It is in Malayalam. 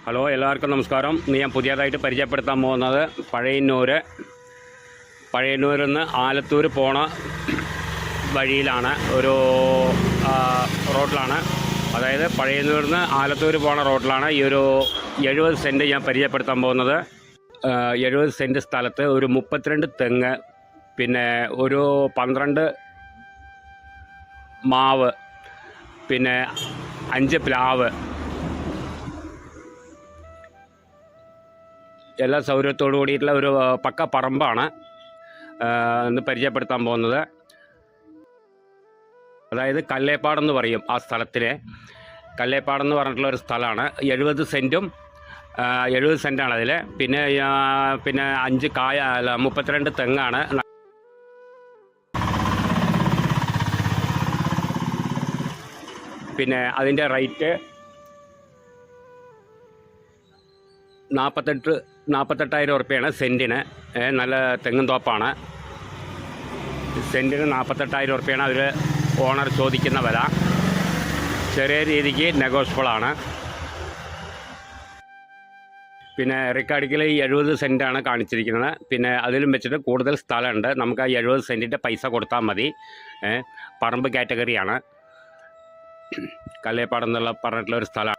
ഹലോ, എല്ലാവർക്കും നമസ്കാരം. ഇന്ന് ഞാൻ പുതിയതായിട്ട് പരിചയപ്പെടുത്താൻ പോകുന്നത് പഴയന്നൂരിൽ നിന്ന് ആലത്തൂർ പോണ വഴിയിലാണ്. ഒരു റോഡിലാണ്, അതായത് പഴയന്നൂരിൽ നിന്ന് ആലത്തൂർ പോണ റോഡിലാണ് ഈ ഒരു 70 സെൻറ്റ് ഞാൻ പരിചയപ്പെടുത്താൻ പോകുന്നത്. 70 സെൻറ്റ് സ്ഥലത്ത് ഒരു 32 തെങ്ങ്, പിന്നെ ഒരു 12 മാവ്, പിന്നെ 5 പ്ലാവ്, എല്ലാ സൗകര്യത്തോടു കൂടിയിട്ടുള്ള ഒരു പക്ക പറമ്പാണ് ഇന്ന് പരിചയപ്പെടുത്താൻ പോകുന്നത്. അതായത് കല്ലേപ്പാടെന്ന് പറയും ആ സ്ഥലത്തിലെ. കല്ലേപ്പാടെന്ന് പറഞ്ഞിട്ടുള്ള ഒരു സ്ഥലമാണ്. 70 സെൻറ്റാണ് അതിൽ. പിന്നെ 32 തെങ്ങാണ്. പിന്നെ അതിൻ്റെ റേറ്റ് 48,000 ഉറുപ്പ്യാണ് സെൻറ്റിന്. നല്ല തെങ്ങും തോപ്പാണ്. സെൻറ്റിന് 48,000 ഉറുപ്പ്യാണ് അവർ ഓണർ ചോദിക്കുന്ന വില. ചെറിയ രീതിക്ക് നെഗോഷ്യബിളാണ്. പിന്നെ റിക്കാർഡിക്കൽ 70 സെൻറ്റാണ് കാണിച്ചിരിക്കുന്നത്. പിന്നെ അതിലും വെച്ചിട്ട് കൂടുതൽ സ്ഥലമുണ്ട്. നമുക്ക് ആ 70 സെൻറ്റിൻ്റെ പൈസ കൊടുത്താൽ മതി. പറമ്പ് കാറ്റഗറിയാണ്. കല്ലേപ്പാടെന്നുള്ള പറഞ്ഞിട്ടുള്ള ഒരു സ്ഥലമാണ്.